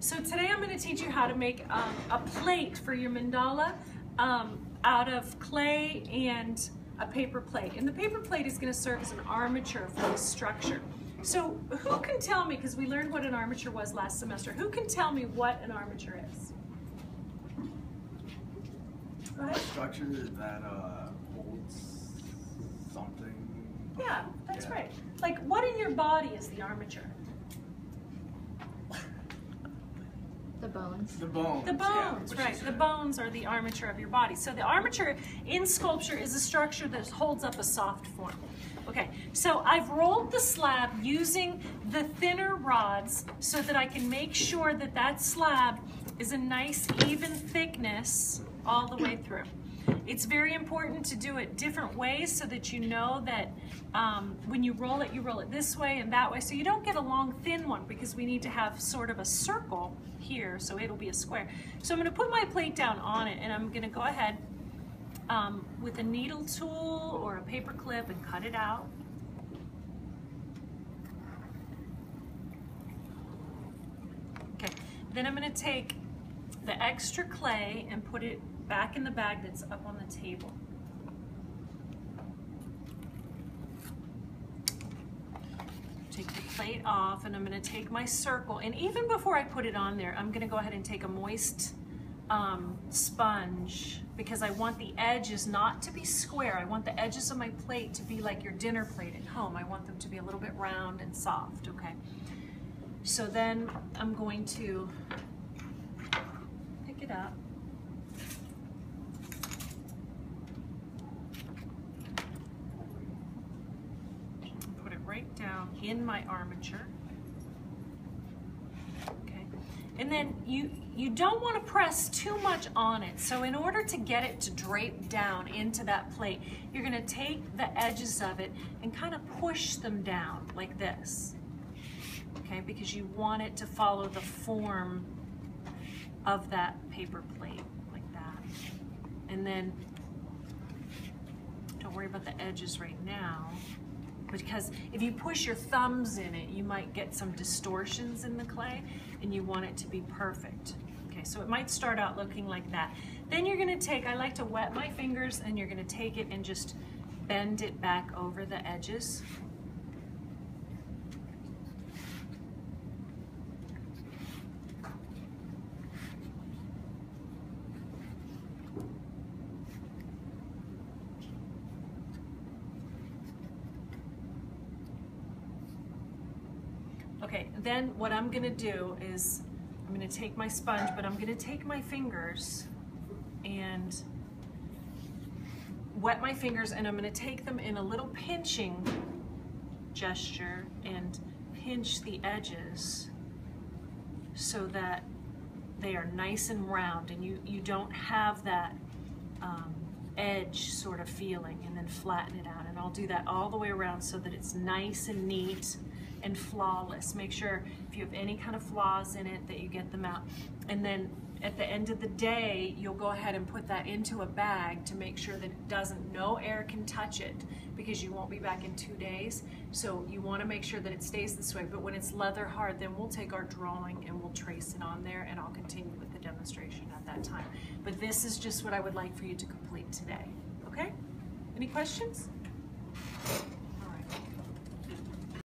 So today I'm going to teach you how to make a plate for your mandala out of clay and a paper plate. And the paper plate is going to serve as an armature for the structure. So who can tell me, because we learned what an armature was last semester, who can tell me what an armature is? Go ahead. A structure that holds something. Yeah, that's right. Like, what in your body is the armature? The bones. The bones. The bones, yeah, right. The bones are the armature of your body. So the armature in sculpture is a structure that holds up a soft form. Okay, so I've rolled the slab using the thinner rods so that I can make sure that that slab is a nice even thickness all the way through. It's very important to do it different ways so that you know that when you roll it this way and that way, so you don't get a long thin one, because we need to have sort of a circle here, so it'll be a square. So I'm going to put my plate down on it, and I'm going to go ahead with a needle tool or a paper clip and cut it out. Okay, then I'm going to take the extra clay and put it back in the bag that's up on the table. Take the plate off, and I'm going to take my circle, and even before I put it on there, I'm going to go ahead and take a moist sponge, because I want the edges not to be square. I want the edges of my plate to be like your dinner plate at home. I want them to be a little bit round and soft, okay? So then I'm going to pick it up. Put it right down in my armature. Okay. And then you don't want to press too much on it. So in order to get it to drape down into that plate, you're going to take the edges of it and kind of push them down like this. Okay, because you want it to follow the form of that paper plate like that. And then don't worry about the edges right now, because if you push your thumbs in it, you might get some distortions in the clay, and you want it to be perfect. Okay, so it might start out looking like that. Then you're going to take, I like to wet my fingers, and you're going to take it and just bend it back over the edges. Okay, then what I'm gonna do is I'm gonna take my sponge, but I'm gonna take my fingers and wet my fingers, and I'm gonna take them in a little pinching gesture and pinch the edges so that they are nice and round, and you don't have that edge sort of feeling, and then flatten it out. And I'll do that all the way around so that it's nice and neat and flawless. Make sure if you have any kind of flaws in it that you get them out. And then at the end of the day, you'll go ahead and put that into a bag to make sure that it doesn't, no air can touch it, because you won't be back in 2 days. So you want to make sure that it stays this way. But when it's leather hard, then we'll take our drawing and we'll trace it on there, and I'll continue with the demonstration at that time. But this is just what I would like for you to complete today. Okay? Any questions?